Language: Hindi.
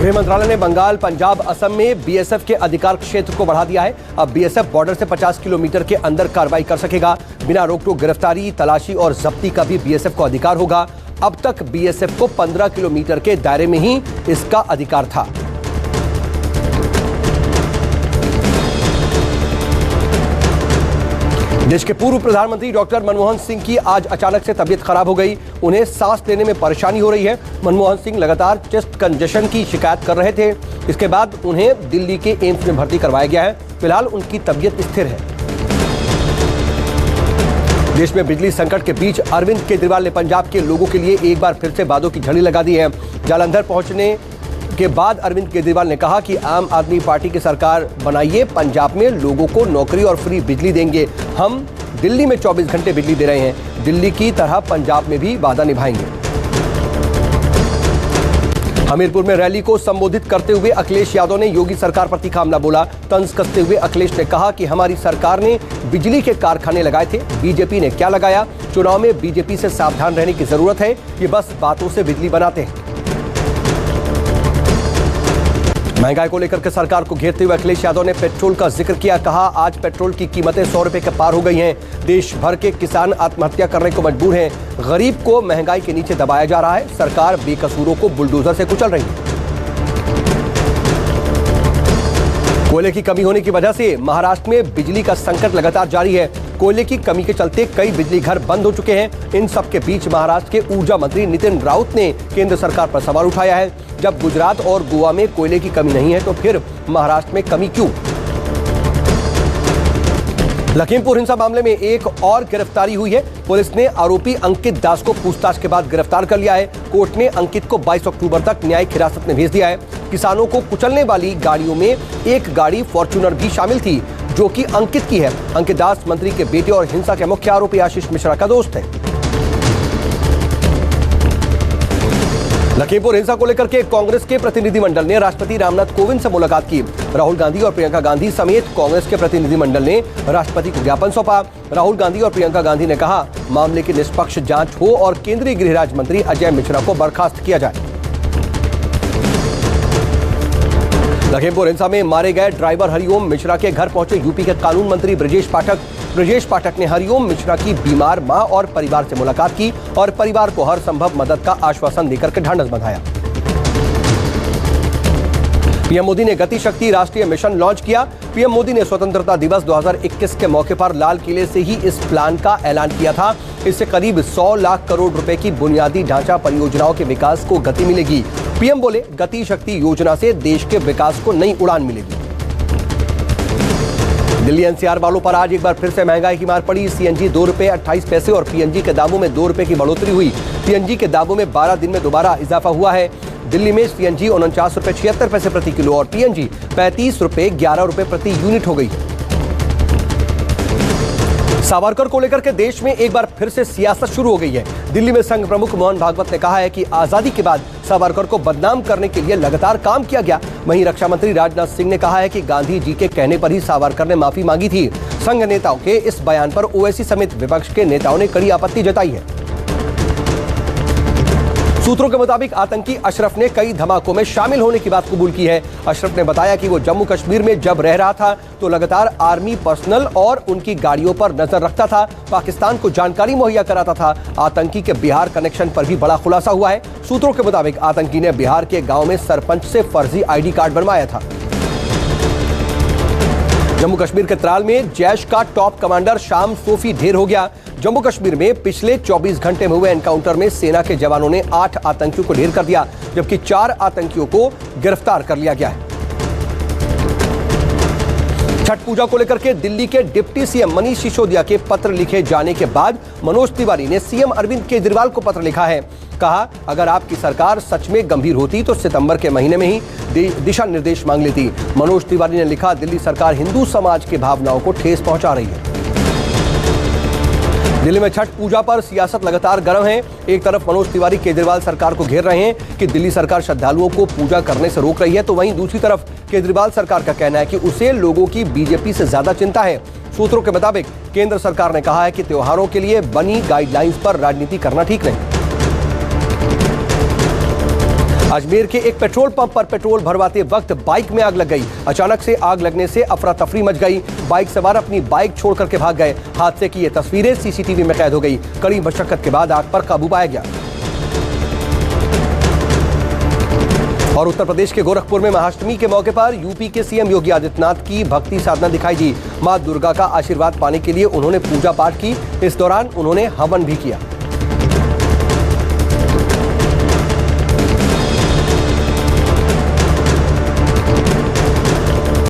गृह मंत्रालय ने बंगाल, पंजाब, असम में बीएसएफ के अधिकार क्षेत्र को बढ़ा दिया है। अब बीएसएफ बॉर्डर से 50 किलोमीटर के अंदर कार्रवाई कर सकेगा। बिना रोक-टोक गिरफ्तारी, तलाशी और जब्ती का भी बीएसएफ को अधिकार होगा। अब तक बीएसएफ को 15 किलोमीटर के दायरे में ही इसका अधिकार था। देश के पूर्व प्रधानमंत्री डॉक्टर मनमोहन सिंह की आज अचानक से तबीयत खराब हो गई। उन्हें सांस लेने में परेशानी हो रही है। मनमोहन सिंह लगातार चेस्ट कंजेशन की शिकायत कर रहे थे। इसके बाद उन्हें दिल्ली के एम्स में भर्ती करवाया गया है। फिलहाल उनकी तबीयत स्थिर है। देश में बिजली संकट के बीच अरविंद केजरीवाल ने पंजाब के लोगों के लिए एक बार फिर से वादों की झड़ी लगा दी है। जालंधर पहुंचने के बाद अरविंद केजरीवाल ने कहा कि आम आदमी पार्टी की सरकार बनाइए, पंजाब में लोगों को नौकरी और फ्री बिजली देंगे। हम दिल्ली में 24 घंटे बिजली दे रहे हैं, दिल्ली की तरह पंजाब में भी वादा निभाएंगे। हमीरपुर में रैली को संबोधित करते हुए अखिलेश यादव ने योगी सरकार पर तीखा हमला बोला। तंज कसते हुए अखिलेश ने कहा कि हमारी सरकार ने बिजली के कारखाने लगाए थे, बीजेपी ने क्या लगाया। चुनाव में बीजेपी से सावधान रहने की जरूरत है, ये बस बातों से बिजली बनाते हैं। महंगाई को लेकर के सरकार को घेरते हुए अखिलेश यादव ने पेट्रोल का जिक्र किया। कहा, आज पेट्रोल की कीमतें 100 रुपए के पार हो गई हैं। देश भर के किसान आत्महत्या करने को मजबूर हैं। गरीब को महंगाई के नीचे दबाया जा रहा है। सरकार बेकसूरों को बुलडोजर से कुचल रही है। कोयले की कमी होने की वजह से महाराष्ट्र में बिजली का संकट लगातार जारी है। कोयले की कमी के चलते कई बिजली घर बंद हो चुके हैं। इन सब के बीच महाराष्ट्र के ऊर्जा मंत्री नितिन राउत ने केंद्र सरकार पर सवाल उठाया है। जब गुजरात और गोवा में कोयले की कमी नहीं है तो फिर महाराष्ट्र में कमी क्यों? लखीमपुर हिंसा मामले में एक और गिरफ्तारी हुई है। पुलिस ने आरोपी अंकित दास को पूछताछ के बाद गिरफ्तार कर लिया है। कोर्ट ने अंकित को 22 अक्टूबर तक न्यायिक हिरासत में भेज दिया है। किसानों को कुचलने वाली गाड़ियों में एक गाड़ी फॉर्च्यूनर भी शामिल थी, जो कि अंकित की है। अंकित दास मंत्री के बेटे और हिंसा के मुख्य आरोपी आशीष मिश्रा का दोस्त है। लखीमपुर हिंसा को लेकर के कांग्रेस के प्रतिनिधिमंडल ने राष्ट्रपति रामनाथ कोविंद से मुलाकात की। राहुल गांधी और प्रियंका गांधी समेत कांग्रेस के प्रतिनिधिमंडल ने राष्ट्रपति को ज्ञापन सौंपा। राहुल गांधी और प्रियंका गांधी ने कहा, मामले की निष्पक्ष जांच हो और केंद्रीय गृह राज्य मंत्री अजय मिश्रा को बर्खास्त किया जाए। लखीमपुर हिंसा में मारे गए ड्राइवर हरिओम मिश्रा के घर पहुंचे यूपी के कानून मंत्री ब्रजेश पाठक। ब्रजेश पाठक ने हरिओम मिश्रा की बीमार मां और परिवार से मुलाकात की और परिवार को हर संभव मदद का आश्वासन देकर के ढांढस बंधाया। पीएम मोदी ने गति शक्ति राष्ट्रीय मिशन लॉन्च किया। पीएम मोदी ने स्वतंत्रता दिवस 2021 के मौके पर लाल किले से ही इस प्लान का ऐलान किया था। इससे करीब 100 लाख करोड़ रुपए की बुनियादी ढांचा परियोजनाओं के विकास को गति मिलेगी। पीएम बोले, गति शक्ति योजना से देश के विकास को नई उड़ान मिलेगी। दिल्ली एनसीआर वालों पर आज एक बार फिर से महंगाई की मार पड़ी। सीएनजी 2 रुपए 28 पैसे और पीएनजी के दामों में 2 रुपए की बढ़ोतरी हुई। पीएनजी के दामों में 12 दिन में दोबारा इजाफा हुआ है। दिल्ली में सीएनजी 49 रुपए 76 पैसे प्रति किलो और पीएनजी 35 रुपए 11 रुपए प्रति यूनिट हो गई है। सावरकर को लेकर के देश में एक बार फिर से सियासत शुरू हो गई है। दिल्ली में संघ प्रमुख मोहन भागवत ने कहा है कि आजादी के बाद सावरकर को बदनाम करने के लिए लगातार काम किया गया। वहीं रक्षा मंत्री राजनाथ सिंह ने कहा है कि गांधी जी के कहने पर ही सावरकर ने माफी मांगी थी। संघ नेताओं के इस बयान पर ओवैसी समेत विपक्ष के नेताओं ने कड़ी आपत्ति जताई है। सूत्रों के मुताबिक आतंकी अशरफ ने कई धमाकों में शामिल होने की बात कबूल की है। अशरफ ने बताया कि वो जम्मू कश्मीर में जब रह रहा था तो लगातार आर्मी पर्सनल और उनकी गाड़ियों पर नजर रखता था, पाकिस्तान को जानकारी मुहैया कराता था। आतंकी के बिहार कनेक्शन पर भी बड़ा खुलासा हुआ है। सूत्रों के मुताबिक आतंकी ने बिहार के गांव में सरपंच से फर्जी आईडी कार्ड बनवाया था। जम्मू कश्मीर के त्राल में जैश का टॉप कमांडर शाम सूफी ढेर हो गया। जम्मू कश्मीर में पिछले 24 घंटे में हुए एनकाउंटर में सेना के जवानों ने 8 आतंकियों को ढेर कर दिया, जबकि 4 आतंकियों को गिरफ्तार कर लिया गया है। छठ पूजा को लेकर के दिल्ली के डिप्टी सीएम मनीष सिसोदिया के पत्र लिखे जाने के बाद मनोज तिवारी ने सीएम अरविंद केजरीवाल को पत्र लिखा है। कहा, अगर आपकी सरकार सच में गंभीर होती तो सितंबर के महीने में ही दिशा निर्देश मांग लेती। मनोज तिवारी ने लिखा, दिल्ली सरकार हिंदू समाज की भावनाओं को ठेस पहुंचा रही है। दिल्ली में छठ पूजा पर सियासत लगातार गर्म है। एक तरफ मनोज तिवारी केजरीवाल सरकार को घेर रहे हैं कि दिल्ली सरकार श्रद्धालुओं को पूजा करने से रोक रही है, तो वहीं दूसरी तरफ केजरीवाल सरकार का कहना है कि उसे लोगों की बीजेपी से ज्यादा चिंता है। सूत्रों के मुताबिक केंद्र सरकार ने कहा है कि त्योहारों के लिए बनी गाइडलाइंस पर राजनीति करना ठीक नहीं। अजमेर के एक पेट्रोल पंप पर पेट्रोल भरवाते वक्त बाइक में आग लग गई। अचानक से आग लगने से अफरा तफरी मच गई। बाइक सवार अपनी बाइक छोड़ करके भाग गए। हादसे की ये तस्वीरें सीसीटीवी में कैद हो गई। कड़ी मशक्कत के बाद आग पर काबू पाया गया। और उत्तर प्रदेश के गोरखपुर में महाअष्टमी के मौके पर यूपी के सीएम योगी आदित्यनाथ की भक्ति साधना दिखाई दी। मां दुर्गा का आशीर्वाद पाने के लिए उन्होंने पूजा पाठ की। इस दौरान उन्होंने हवन भी किया।